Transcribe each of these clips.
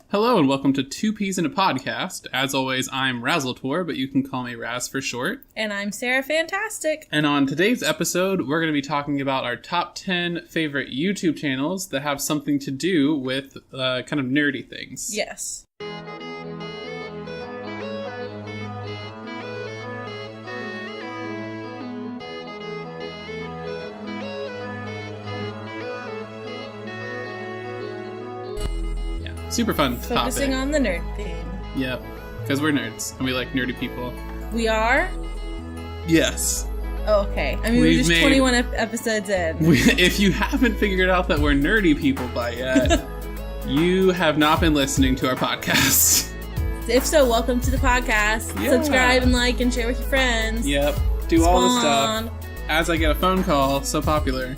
Hello and welcome to Two Peas in a Podcast. As always, I'm Razultor, but you can call me Raz for short. And I'm Sara Fantastic. And on today's episode, we're going to be talking about our top 10 favorite YouTube channels that have something to do with kind of nerdy things. Yes. Super fun topic. Focusing on the nerd theme. Yep, because we're nerds and we like nerdy people. We are? Yes. Oh, okay. I mean, we're just 21 episodes in. If you haven't figured out that we're nerdy people by yet, you have not been listening to our podcast. If so, welcome to the podcast. Yeah. Subscribe and like and share with your friends. Yep. Do all the stuff. As I get a phone call, so popular.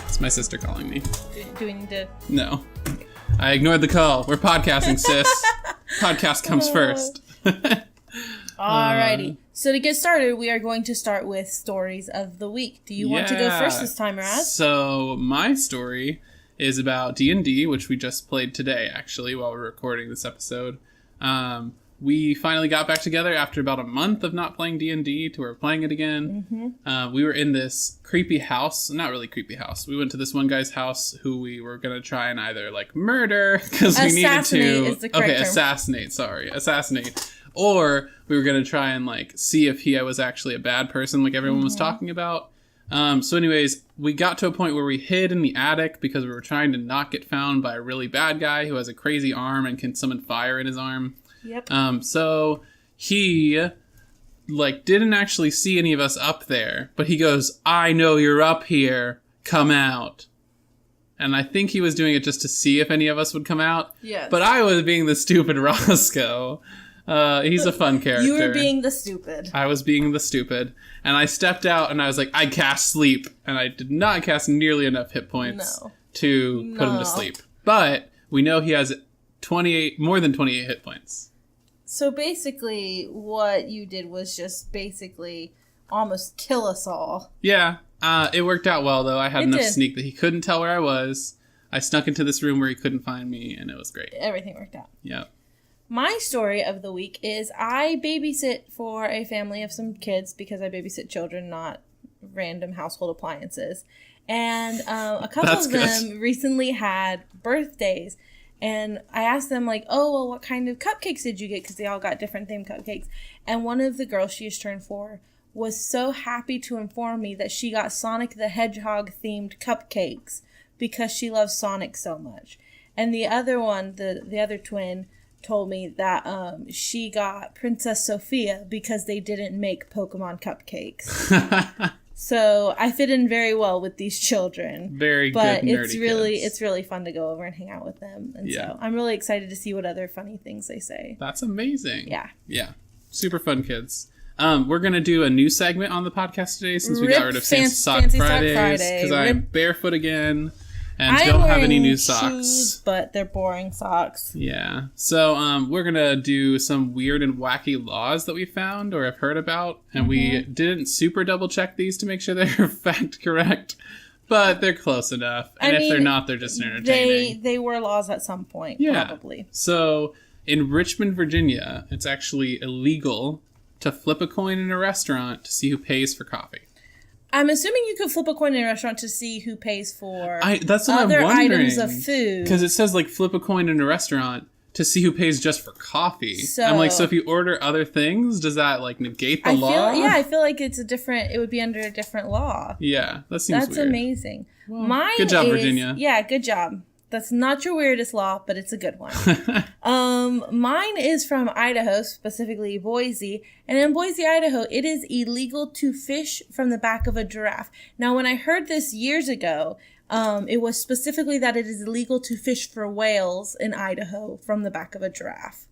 It's my sister calling me. Do we need to? No. I ignored the call. We're podcasting, sis. Podcast comes first. Alrighty. So to get started, we are going to start with stories of the week. Do you want to go first this time, Raz? So my story is about D&D, which we just played today, actually, while we're recording this episode. We finally got back together after about a month of not playing D&D to where we're playing it again. Mm-hmm. We were in this creepy house. Not really creepy house. We went to this one guy's house who we were going to try and either, murder because we needed to... Is the correct term. Assassinate. Or we were going to try and, see if he was actually a bad person like everyone was talking about. So anyways, we got to a point where we hid in the attic because we were trying to not get found by a really bad guy who has a crazy arm and can summon fire in his arm. Yep. So he, didn't actually see any of us up there, but he goes, "I know you're up here. Come out." And I think he was doing it just to see if any of us would come out. Yes. But I was being the stupid Roscoe. He's a fun character. You were being the stupid. I was being the stupid. And I stepped out and I was like, I cast sleep. And I did not cast nearly enough hit points to put him to sleep. But we know he has more than 28 hit points. So basically, what you did was just basically almost kill us all. Yeah, it worked out well, though. I had enough sneak that he couldn't tell where I was. I snuck into this room where he couldn't find me, and it was great. Everything worked out. Yeah. My story of the week is I babysit for a family of some kids because I babysit children, not random household appliances. And a couple of them recently had birthdays. And I asked them, what kind of cupcakes did you get? Because they all got different themed cupcakes. And one of the girls, she just turned 4, was so happy to inform me that she got Sonic the Hedgehog themed cupcakes because she loves Sonic so much. And the other one, the other twin, told me that she got Princess Sophia because they didn't make Pokemon cupcakes. So I fit in very well with these children. Very good nerdy kids. It's really fun to go over and hang out with them. And so I'm really excited to see what other funny things they say. That's amazing. Yeah. Yeah. Super fun kids. We're going to do a new segment on the podcast today since we got rid of Fancy Sock Fridays. Because I'm barefoot again and don't have any new socks. Shoes, but they're boring socks. Yeah. So we're going to do some weird and wacky laws that we found or have heard about. And we didn't super double check these to make sure they're fact correct. But they're close enough. And if they're not, they're just entertaining. They were laws at some point, probably. So in Richmond, Virginia, it's actually illegal to flip a coin in a restaurant to see who pays for coffee. I'm assuming you could flip a coin in a restaurant to see who pays for that's what other I'm wondering, items of food. Because it says, flip a coin in a restaurant to see who pays just for coffee. I'm so if you order other things, does that, negate the law? I feel like it would be under a different law. Yeah, that seems weird. That's amazing. Well, good job, Virginia. Yeah, good job. That's not your weirdest law, but it's a good one. Mine is from Idaho, specifically Boise. And in Boise, Idaho, it is illegal to fish from the back of a giraffe. Now, when I heard this years ago, it was specifically that it is illegal to fish for whales in Idaho from the back of a giraffe.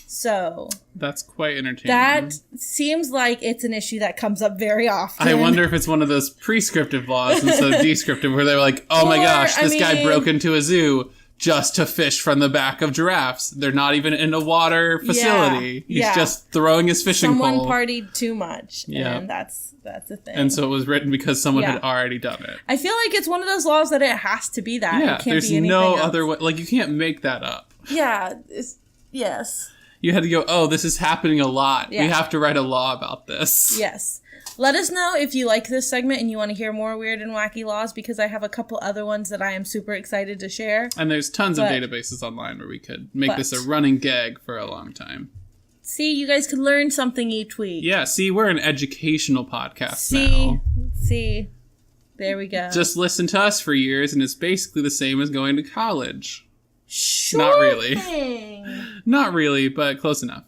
So that's quite entertaining. That seems like it's an issue that comes up very often. I wonder if it's one of those prescriptive laws instead of descriptive where they're like, oh my gosh, this guy broke into a zoo just to fish from the back of giraffes. They're not even in a water facility. He's just throwing his fishing pole. Someone partied too much, and that's a thing. And so it was written because someone had already done it. I feel like it's one of those laws that it has to be that. Yeah, it can't there's be no else. other way. Like, you can't make that up. Yeah. Yes. You had to go, oh, this is happening a lot. Yeah. We have to write a law about this. Yes. Let us know if you like this segment and you want to hear more weird and wacky laws, because I have a couple other ones that I am super excited to share. And there's tons of databases online where we could make this a running gag for a long time. See, you guys could learn something each week. Yeah, see, we're an educational podcast now. See. There we go. Just listen to us for years, and it's basically the same as going to college. Sure. Not really. Thing. Not really, but close enough.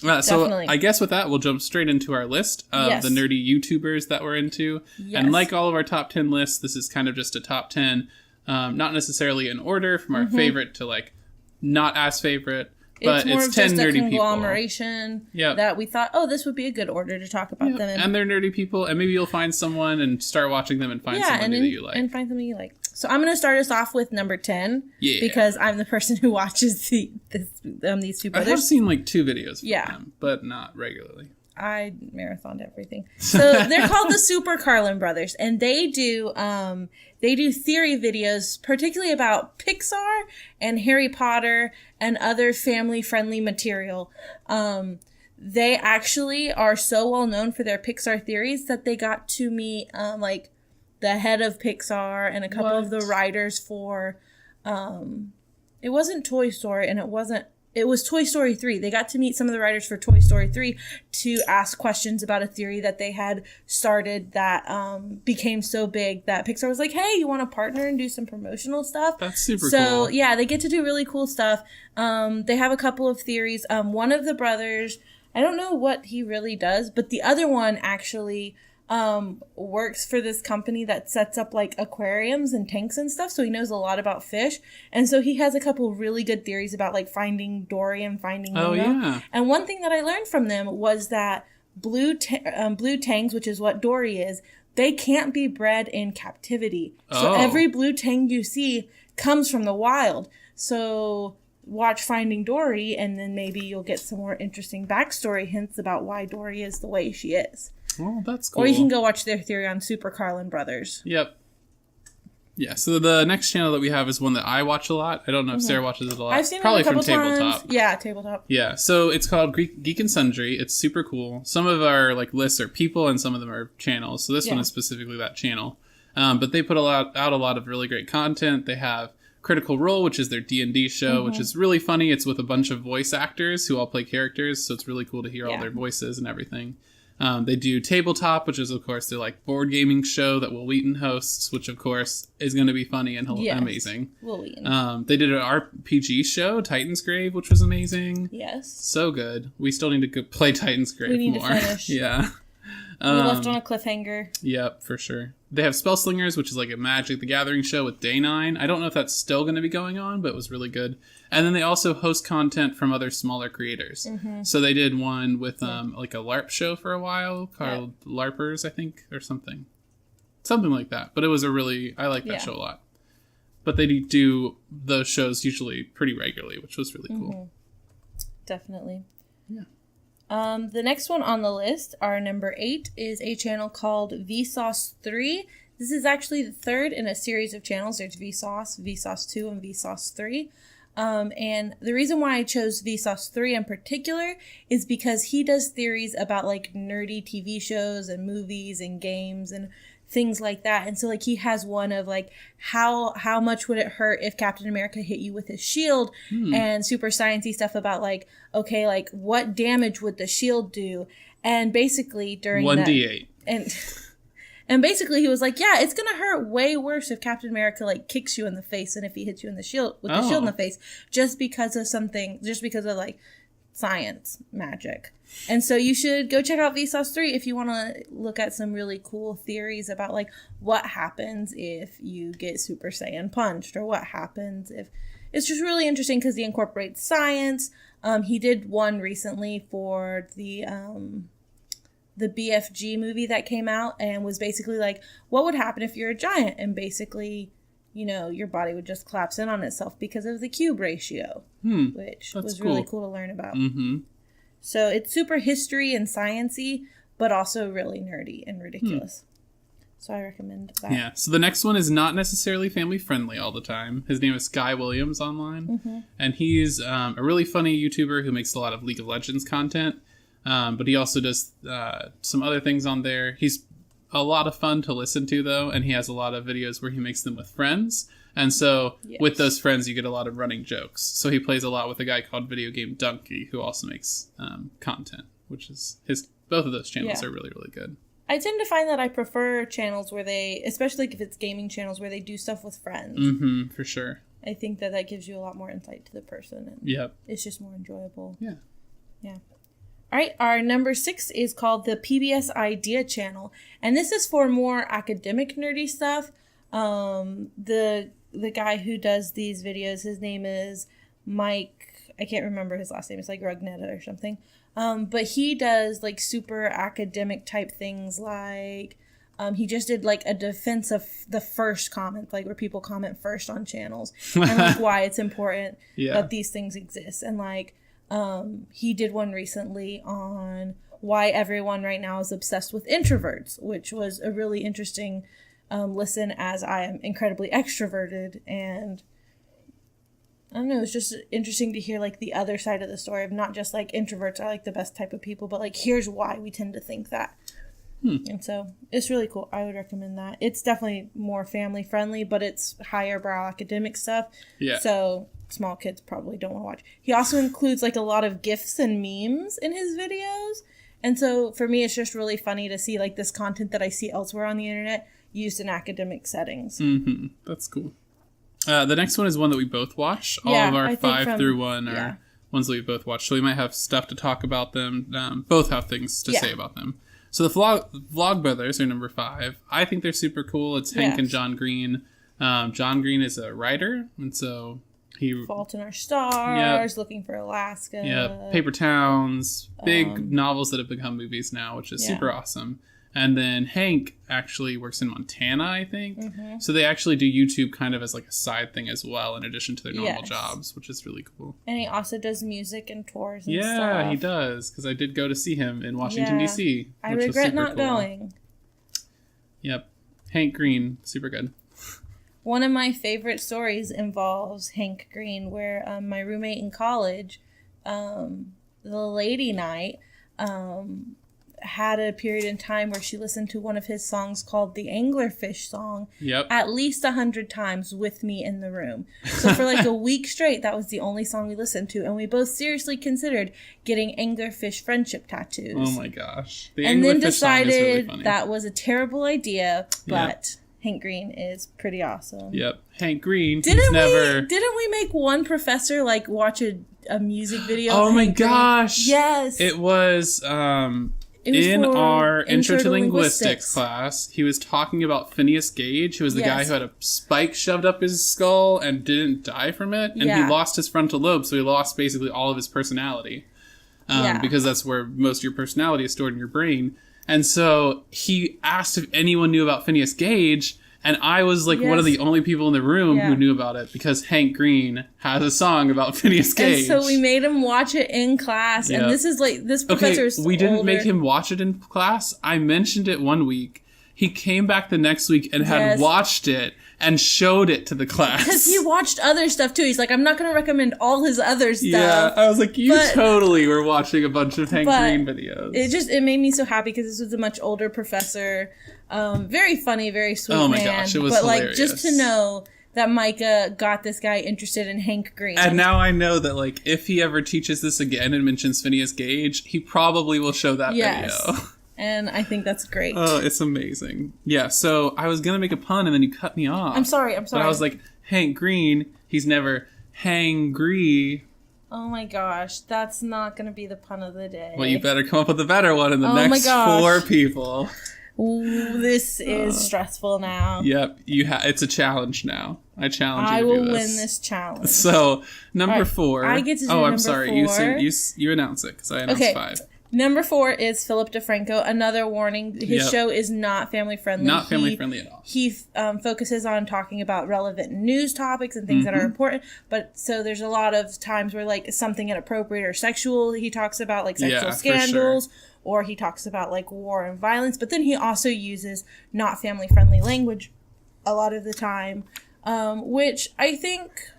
So Definitely. I guess with that, we'll jump straight into our list of the nerdy YouTubers that we're into. Yes. And like all of our top 10 lists, this is kind of just a top 10, not necessarily in order from our favorite to like not as favorite. But it's 10 nerdy people. It's more of just a conglomeration that we thought, oh, this would be a good order to talk about them in. And they're nerdy people, and maybe you'll find someone and start watching them and find someone that you like. And find something you like. So I'm going to start us off with number 10. Yeah. Because I'm the person who watches these two brothers. I have seen like 2 videos from them, but not regularly. I marathoned everything. So they're called the Super Carlin Brothers, and they do theory videos, particularly about Pixar and Harry Potter and other family-friendly material. They actually are so well known for their Pixar theories that they got to meet like the head of Pixar and a couple of the writers for it wasn't Toy Story, and it was Toy Story 3. They got to meet some of the writers for Toy Story 3 to ask questions about a theory that they had started that became so big that Pixar was like, hey, you want to partner and do some promotional stuff? That's super cool. So, yeah, they get to do really cool stuff. They have a couple of theories. One of the brothers, I don't know what he really does, but the other one actually works for this company that sets up like aquariums and tanks and stuff, so he knows a lot about fish, and so he has a couple really good theories about like finding Dory and finding Nemo. Yeah. And one thing that I learned from them was that blue tangs, which is what Dory is, they can't be bred in captivity. So every blue tang you see comes from the wild. So watch Finding Dory, and then maybe you'll get some more interesting backstory hints about why Dory is the way she is. Oh, that's cool. Or you can go watch their theory on Super Carlin Brothers. Yep. Yeah, so the next channel that we have is one that I watch a lot. I don't know if Sarah watches it a lot. I've seen probably it a couple from Tabletop. times. Yeah, Tabletop. Yeah, so it's called Geek and Sundry. It's super cool. Some of our like lists are people, and some of them are channels. So this one is specifically that channel. But they put out a lot of really great content. They have Critical Role, which is their D&D show, which is really funny. It's with a bunch of voice actors who all play characters, so it's really cool to hear all their voices and everything. They do Tabletop, which is, of course, their like board gaming show that Will Wheaton hosts, which, of course, is going to be funny and amazing. Will Wheaton. They did an RPG show, Titan's Grave, which was amazing. Yes. So good. We still need to go play Titan's Grave more. We need to finish. Yeah. We left on a cliffhanger. Yep, for sure. They have Spellslingers, which is like a Magic the Gathering show with Day9. I don't know if that's still going to be going on, but it was really good. And then they also host content from other smaller creators. So they did one with like a LARP show for a while called LARPers, I think, or something. Something like that. But it was I like that show a lot. But they do those shows usually pretty regularly, which was really cool. Definitely. Yeah. The next one on the list, our number 8, is a channel called Vsauce 3. This is actually the third in a series of channels. There's Vsauce, Vsauce 2, and Vsauce 3. And the reason why I chose Vsauce 3 in particular is because he does theories about like nerdy TV shows and movies and games and things like that. And so like he has one of like how much would it hurt if Captain America hit you with his shield, and super sciencey stuff about like, okay, like what damage would the shield do? And basically during 1d8 and basically he was like, yeah, it's gonna hurt way worse if Captain America like kicks you in the face than if he hits you in the shield with the shield in the face, just because of like science magic. And so you should go check out Vsauce 3 if you want to look at some really cool theories about like what happens if you get Super Saiyan punched, or what happens if... It's just really interesting because he incorporates science. He did one recently for the BFG movie that came out, and was basically like, what would happen if you're a giant? And basically, you know, your body would just collapse in on itself because of the cube ratio, which was really cool to learn about. So it's super history and science-y, but also really nerdy and ridiculous. So I recommend that. Yeah. So the next one is not necessarily family friendly all the time. His name is Sky Williams online. And he's a really funny YouTuber who makes a lot of League of Legends content. But he also does some other things on there. He's a lot of fun to listen to, though. And he has a lot of videos where he makes them with friends. And so with those friends, you get a lot of running jokes. So he plays a lot with a guy called Video Game Donkey, who also makes content, which is both of those channels are really, really good. I tend to find that I prefer channels where they, especially if it's gaming channels, where they do stuff with friends. Mm-hmm, for sure. I think that gives you a lot more insight to the person. And it's just more enjoyable. Yeah. Yeah. All right, our number 6 is called the PBS Idea Channel. And this is for more academic nerdy stuff. The guy who does these videos, his name is Mike. I can't remember his last name. It's like Rugnetta or something. But he does like super academic type things, like he just did like a defense of the first comment, like where people comment first on channels and like why it's important that these things exist. And like he did one recently on why everyone right now is obsessed with introverts, which was a really interesting listen, as I am incredibly extroverted, and I don't know, it's just interesting to hear like the other side of the story of not just like introverts are like the best type of people, but like here's why we tend to think that. And so it's really cool. I would recommend that. It's definitely more family friendly, but it's higher brow academic stuff. Yeah. So small kids probably don't want to watch. He also includes like a lot of GIFs and memes in his videos. And so for me, it's just really funny to see like this content that I see elsewhere on the internet used in academic settings. Mm-hmm. That's cool. The next one is one that we both watch. All of our 5 through 1 are ones that we both watch. So we might have stuff to talk about them. Both have things to say about them. So the Vlog Brothers are number 5. I think they're super cool. It's Hank and John Green. John Green is a writer, and so he... Fault in Our Stars, Looking for Alaska. Yeah, Paper Towns, big novels that have become movies now, which is super awesome. And then Hank actually works in Montana, I think. Mm-hmm. So they actually do YouTube kind of as like a side thing as well, in addition to their normal jobs, which is really cool. And he also does music and tours and stuff. Yeah, he does. Because I did go to see him in Washington, D.C. I regret not going. Yep. Hank Green, super good. One of my favorite stories involves Hank Green, where my roommate in college, the lady night, had a period in time where she listened to one of his songs called the Anglerfish Song at least 100 times with me in the room. So for like a week straight, that was the only song we listened to, and we both seriously considered getting anglerfish friendship tattoos. Oh my gosh. And then decided really that was a terrible idea, but Hank Green is pretty awesome. Yep. Hank Green. Didn't we make one professor like watch a music video? Oh my gosh. Yes. It was in our Intro to Linguistics class, he was talking about Phineas Gage, who was the guy who had a spike shoved up his skull and didn't die from it. And he lost his frontal lobe, so he lost basically all of his personality. Because that's where most of your personality is stored in your brain. And so he asked if anyone knew about Phineas Gage, and I was like one of the only people in the room who knew about it, because Hank Green has a song about Phineas Gage. And so we made him watch it in class, and this is like, this professor's we didn't make him watch it in class. I mentioned it one week. He came back the next week and had watched it and showed it to the class. Because he watched other stuff too. He's like, I'm not going to recommend all his other stuff. Yeah, I was like, you totally were watching a bunch of Hank Green videos. It made me so happy because this was a much older professor. Very funny, very sweet man. Oh my gosh, it was hilarious. Like, just to know that Micah got this guy interested in Hank Green. And now I know that, like, if he ever teaches this again and mentions Phineas Gage, he probably will show that video. And I think that's great. Oh, it's amazing. Yeah, so I was going to make a pun and then you cut me off. I'm sorry. But I was like, Hank Green, he's never hangry. Oh my gosh, that's not going to be the pun of the day. Well, you better come up with a better one in the next 4 people. Ooh, this is stressful now. Yep, it's a challenge now. I challenge you to do this. I will win this challenge. So, number 4. I get to do number 4. I'm sorry. You announce it, because I announced 5. Number 4 is Philip Defranco. Another warning. His show is not family friendly. Not family friendly at all. He focuses on talking about relevant news topics and things that are important. But so there's a lot of times where like something inappropriate or sexual, he talks about like sexual scandals, or he talks about like war and violence. But then he also uses not family friendly language a lot of the time, which I think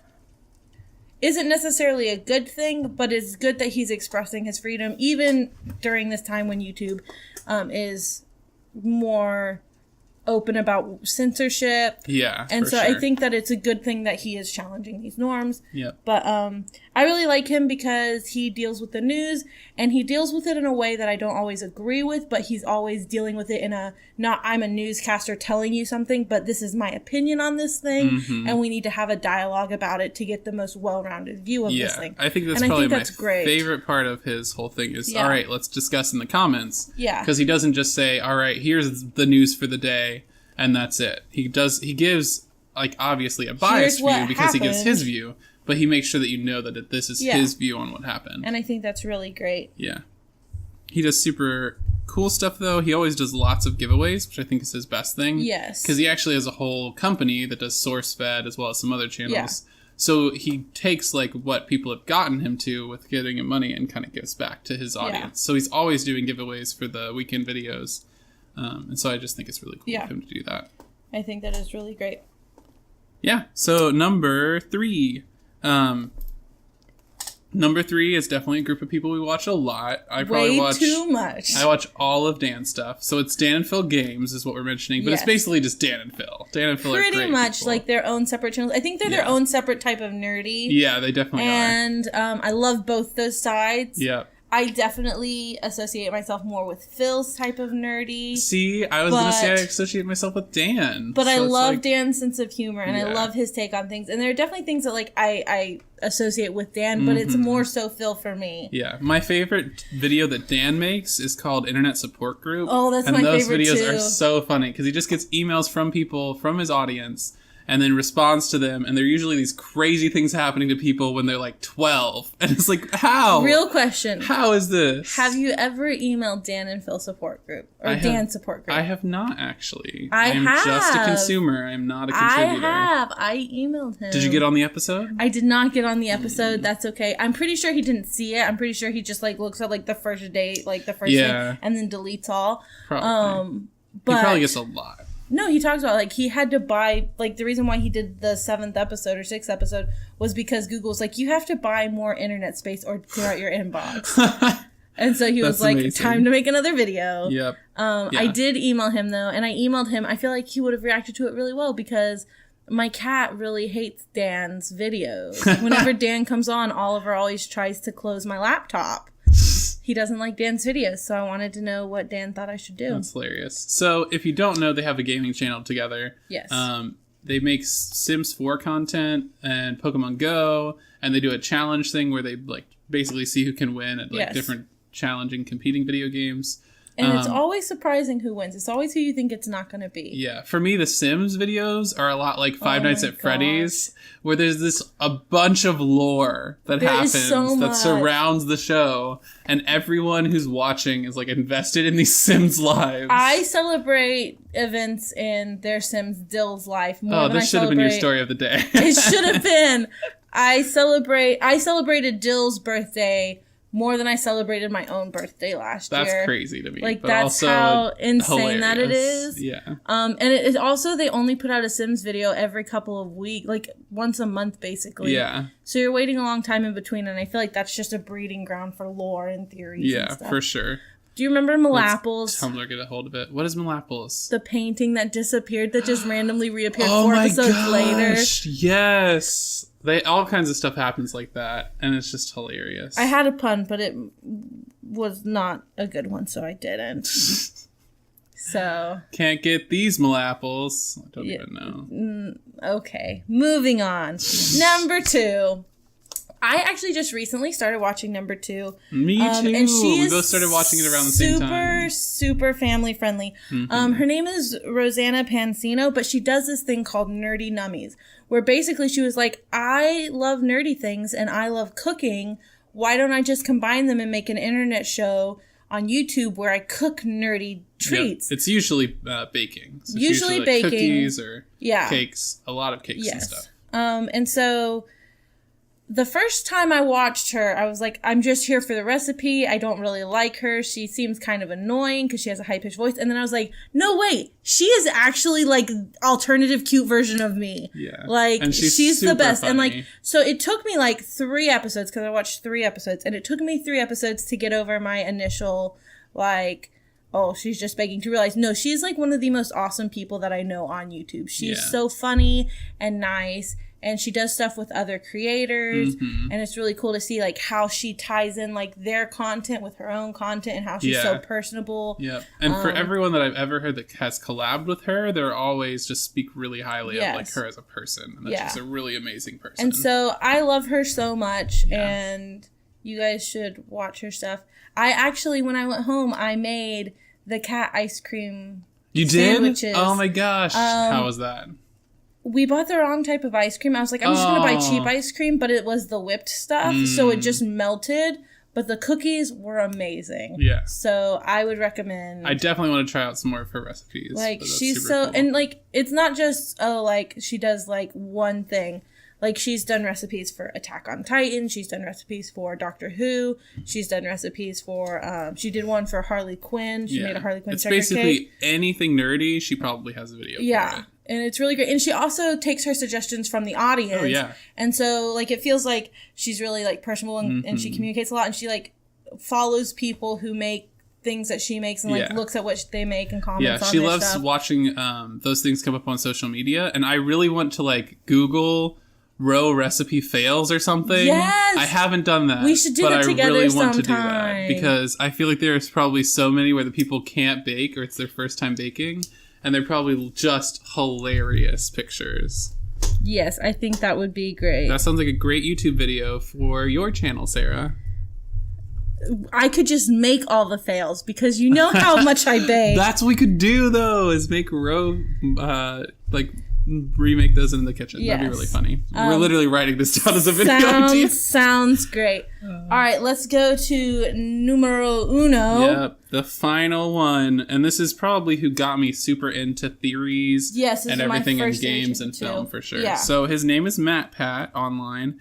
isn't necessarily a good thing, but it's good that he's expressing his freedom, even during this time when YouTube is more open about censorship. Yeah, and so I think that it's a good thing that he is challenging these norms. Yep. But I really like him because he deals with the news, and he deals with it in a way that I don't always agree with, but he's always dealing with it in a, not I'm a newscaster telling you something, but this is my opinion on this thing, and we need to have a dialogue about it to get the most well-rounded view of this thing. I think that's probably my favorite part of his whole thing is, all right, let's discuss in the comments. Yeah. Because he doesn't just say, all right, here's the news for the day, and that's it. He gives, like, obviously a biased view because he gives his view, but he makes sure that you know that this is his view on what happened. And I think that's really great. Yeah. He does super cool stuff, though. He always does lots of giveaways, which I think is his best thing. Yes. Because he actually has a whole company that does SourceFed as well as some other channels. Yeah. So he takes, like, what people have gotten him to with giving him money and kind of gives back to his audience. Yeah. So he's always doing giveaways for the weekend videos. And so I just think it's really cool of him to do that. I think that is really great. Yeah. So number 3. Number 3 is definitely a group of people we watch a lot. I probably watch too much. I watch all of Dan's stuff. So it's Dan and Phil Games is what we're mentioning, but it's basically just Dan and Phil. Dan and Phil are great pretty much people. Like their own separate channels. I think they're their own separate type of nerdy. Yeah, they definitely are. And I love both those sides. Yeah. I definitely associate myself more with Phil's type of nerdy. See, I was going to say I associate myself with Dan. But so I love Dan's sense of humor, and I love his take on things. And there are definitely things that like I associate with Dan, but it's more so Phil for me. Yeah. My favorite video that Dan makes is called Internet Support Group. Oh, that's my favorite too. And those videos are so funny because he just gets emails from people, from his audience, and then responds to them, and they're usually these crazy things happening to people when they're like 12. And it's like, how? Real question. How is this? Have you ever emailed Dan and Phil support group? Or Dan's support group? I have not, actually. I'm just a consumer. I'm not a contributor. I have. I emailed him. Did you get on the episode? I did not get on the episode. That's okay. I'm pretty sure he didn't see it. I'm pretty sure he just like looks at like the first date, like the first thing, and then deletes all. Probably. But he probably gets a lot. No, he talks about, like, he had to buy, like, the reason why he did the 7th episode or 6th episode was because Google's like, you have to buy more internet space or clear out your inbox. And so he was like, amazing. Time to make another video. Yep. I did email him, though, and I emailed him. I feel like he would have reacted to it really well because my cat really hates Dan's videos. Whenever Dan comes on, Oliver always tries to close my laptop. He doesn't like Dan's videos, so I wanted to know what Dan thought I should do. That's hilarious. So, if you don't know, they have a gaming channel together. Yes. They make Sims 4 content and Pokemon Go, and they do a challenge thing where they like basically see who can win at like different challenging competing video games. And it's always surprising who wins. It's always who you think it's not going to be. Yeah. For me, the Sims videos are a lot like Five Nights at Freddy's, where there's a bunch of lore that happens that surrounds the show, and everyone who's watching is like invested in these Sims' lives. I celebrate events in their Sims Dill's life more than this should have been your story of the day. It should have been. I celebrated Dill's birthday more than I celebrated my own birthday last year. That's crazy to me. Like, that's how insane that it is. Yeah. And it is also, they only put out a Sims video every couple of weeks, like once a month, basically. Yeah. So you're waiting a long time in between, and I feel like that's just a breeding ground for lore and theories and stuff. Yeah, for sure. Do you remember Malapples? Tumblr get a hold of it. What is Malapples? The painting that disappeared that just randomly reappeared 4 episodes later. Yes. All kinds of stuff happens like that, and it's just hilarious. I had a pun, but it was not a good one, so I didn't. So can't get these Malapples. I don't even know. Okay, moving on. Number 2. I actually just recently started watching number 2. Me too. And she we both started watching it around the same time. Super family friendly. Her name is Rosanna Pansino, but she does this thing called Nerdy Nummies, where basically she was like, I love nerdy things and I love cooking. Why don't I just combine them and make an internet show on YouTube where I cook nerdy treats. Yep. It's usually baking. So usually like baking. Cookies or cakes. A lot of cakes and stuff. And so the first time I watched her, I was like, I'm just here for the recipe. I don't really like her. She seems kind of annoying because she has a high-pitched voice. And then I was like, no, wait. She is actually, like, alternative cute version of me. Yeah. Like, and she's the best. Funny. And, like, so it took me, like, 3 episodes because I watched 3 episodes. And it took me 3 episodes to get over my initial, like, oh, she's just begging to realize, no, she's, like, one of the most awesome people that I know on YouTube. She's so funny and nice. And she does stuff with other creators. And it's really cool to see, like, how she ties in, like, their content with her own content and how she's so personable. Yeah. And for everyone that I've ever heard that has collabed with her, they're always just speak really highly of, like, her as a person. And that she's a really amazing person. And so I love her so much. And you guys should watch her stuff. I actually, when I went home, I made the cat ice cream sandwiches. Did? Oh, my gosh. How was that? We bought the wrong type of ice cream. I was like, I'm just going to buy cheap ice cream, but it was the whipped stuff, so it just melted. But the cookies were amazing. Yeah. So I would recommend. I definitely want to try out some more of her recipes. Like, she's so... Cool. And, like, it's not just, like, she does, like, one thing. Like, she's done recipes for Attack on Titan. She's done recipes for Doctor Who. She's done recipes for... she did one for Harley Quinn. She made a Harley Quinn checker cake. It's basically anything nerdy, she probably has a video for it. And it's really great. And she also takes her suggestions from the audience. Oh, yeah. And so, like, it feels like she's really, like, personable and she communicates a lot. And she, like, follows people who make things that she makes and, like, looks at what they make and comments on their stuff. Yeah, she loves watching those things come up on social media. And I really want to, like, Google row recipe fails or something. Yes! I haven't done that. We should do that together really sometime. Want to do that because I feel like there's probably so many where the people can't bake or it's their first time baking. And they're probably just hilarious pictures. Yes, I think that would be great. That sounds like a great YouTube video for your channel, Sarah. I could just make all the fails because you know how much I bake. That's what we could do, though, is make remake those in the kitchen. Yes. That'd be really funny. We're literally writing this down as a video idea. Sounds great. All right, let's go to numero uno. Yep, the final one. And this is probably who got me super into theories and everything in games and film, for sure. Yeah. So his name is Matt Pat online.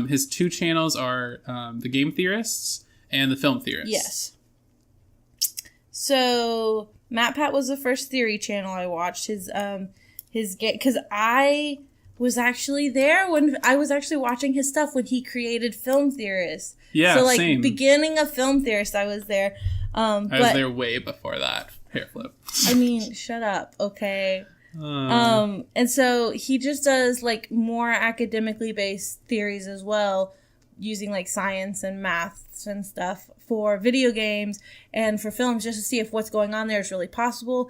His 2 channels are The Game Theorists and The Film Theorists. Yes. So Matt Pat was the first theory channel I watched. His game, because I was actually there when I was actually watching his stuff when he created Film Theorists. Yeah, so like same. Beginning of Film Theorists, I was there. I was there way before that. Hair flip. I mean, shut up, okay. And so he just does like more academically based theories as well, using like science and maths and stuff for video games and for films, just to see if what's going on there is really possible.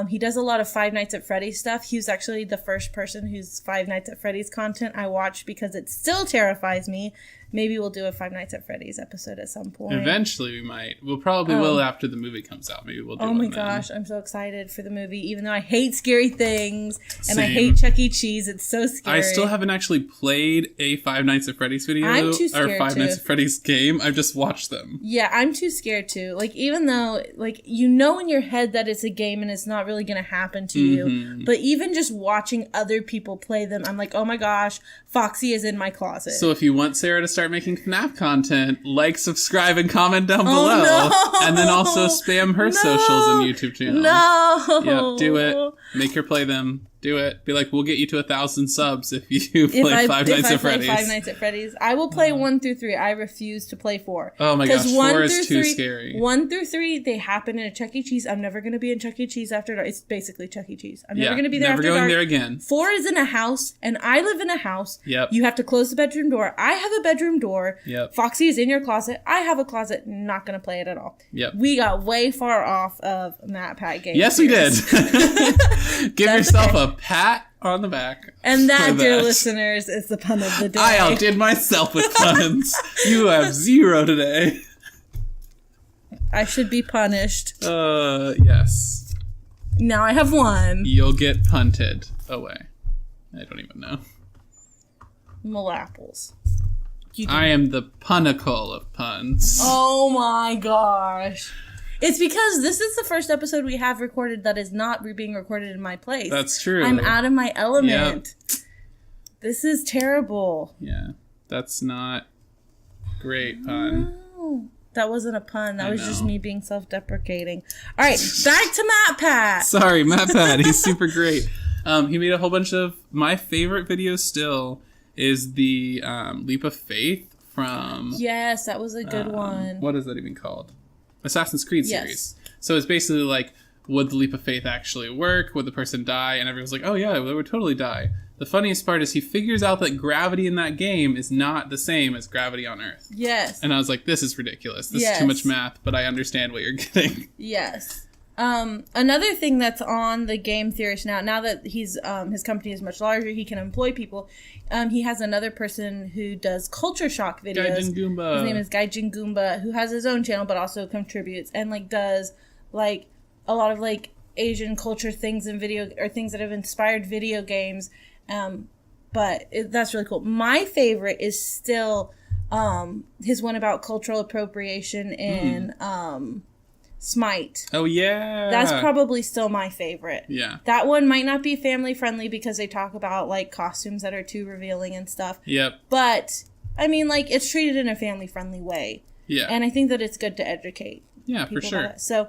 He does a lot of Five Nights at Freddy's stuff. He was actually the first person whose Five Nights at Freddy's content I watched because it still terrifies me. Maybe we'll do a Five Nights at Freddy's episode at some point. Eventually we might. We'll probably will after the movie comes out. Maybe we'll do Oh one my then. gosh, I'm so excited for the movie, even though I hate scary things and I hate Chuck E. Cheese. It's so scary. I still haven't actually played a Five Nights at Freddy's video. I'm too scared or Five Nights at Freddy's game. I've just watched them. Yeah, I'm too scared to. Like, even though, like, you know in your head that it's a game and it's not really going to happen to you. But even just watching other people play them, I'm like, oh my gosh, Foxy is in my closet. So if you want Sarah to start making FNAF content, like, subscribe, and comment down below. No. And then also spam her socials and YouTube channel. No! Yep, do it. Make her play them. Do it. Be like, we'll get you to 1,000 subs if you play Five Nights at Freddy's. Five Nights at Freddy's. I will play 1 through 3. I refuse to play 4. Oh my gosh, 4 is too scary. 1 through 3, they happen in a Chuck E. Cheese. I'm never going to be in Chuck E. Cheese after dark. It's basically Chuck E. Cheese. I'm never going to be there after dark. Never going there again. 4 is in a house, and I live in a house. Yep. You have to close the bedroom door. I have a bedroom door. Yep. Foxy is in your closet. I have a closet. Not going to play it at all. Yep. We got way far off of Matt Pat Game. Yes, we did. Give yourself a pat on the back. And that, dear listeners, is the pun of the day. I outdid myself with puns. You have 0 today. I should be punished. Yes. Now I have 1. You'll get punted away. I don't even know. Malapples. I am the pinnacle of puns. Oh my gosh. It's because this is the first episode we have recorded that is not being recorded in my place. That's true. I'm out of my element. Yep. This is terrible. Yeah, that's not great pun. No, that wasn't a pun. That was just me being self-deprecating. All right, back to MatPat. Sorry, MatPat. He's super great. He made a whole bunch of... My favorite video still is the Leap of Faith from... Yes, that was a good one. What is that even called? Assassin's Creed series. So it's basically like, would the leap of faith actually work? Would the person die? And everyone's like, oh yeah, they would totally die. The funniest part is he figures out that gravity in that game is not the same as gravity on Earth. Yes. And I was like, this is ridiculous. This is too much math, but I understand what you're getting. Yes. Another thing that's on the game theorist now that he's his company is much larger, he can employ people. He has another person who does culture shock videos. Gaijin Goomba. His name is Gaijin Goomba, who has his own channel but also contributes and like does like a lot of like Asian culture things in video or things that have inspired video games. That's really cool. My favorite is still his one about cultural appropriation in Smite. Oh, yeah. That's probably still my favorite. Yeah. That one might not be family friendly because they talk about, like, costumes that are too revealing and stuff. Yep. But, I mean, like, it's treated in a family friendly way. Yeah. And I think that it's good to educate. Yeah, for sure. So,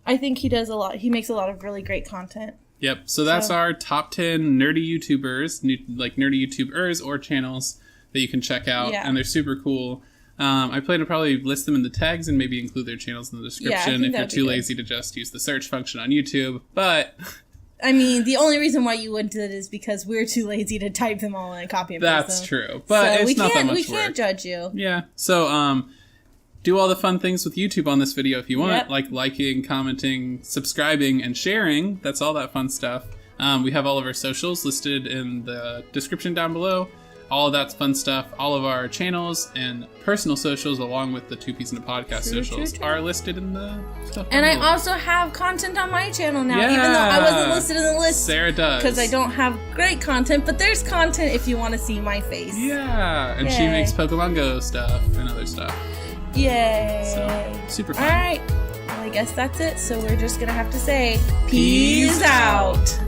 I think he does a lot. He makes a lot of really great content. Yep. So that's our top 10 nerdy YouTubers, like nerdy YouTubers or channels that you can check out. Yeah. And they're super cool. I plan to probably list them in the tags and maybe include their channels in the description if you're too lazy to just use the search function on YouTube. But I mean, the only reason why you wouldn't do it is because we're too lazy to type them all in and copy and paste them. That's true. But so it's not that much work. We can't judge you. Yeah. So do all the fun things with YouTube on this video if you want, like liking, commenting, subscribing, and sharing. That's all that fun stuff. We have all of our socials listed in the description down below. All of that's fun stuff. All of our channels and personal socials, along with the Two Peas in a Podcast socials, are listed in the stuff. And I also have content on my channel now, even though I wasn't listed in the list. Sarah does. Because I don't have great content, but there's content if you want to see my face. Yeah, and she makes Pokemon Go stuff and other stuff. Yay. So, super fun. All right. Well, I guess that's it. So we're just going to have to say, peace out.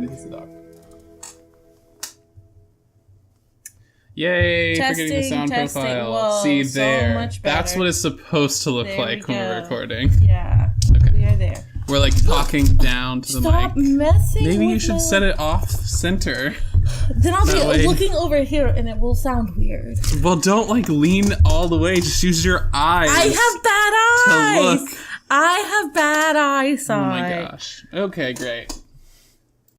that he's a dog. Yay, for getting the sound profile. Whoa, See, so there. much better. That's what it's supposed to look There like we when we're go. recording. Yeah. Okay. We are there. We're like talking down to the Stop mic. messing Maybe with you should my... set it off center. Then I'll that way. be looking over here and it will sound weird. Well, don't like lean all the way. Just use your eyes. I have bad eyes. To look. I have bad eyesight. Oh my gosh. Okay, great.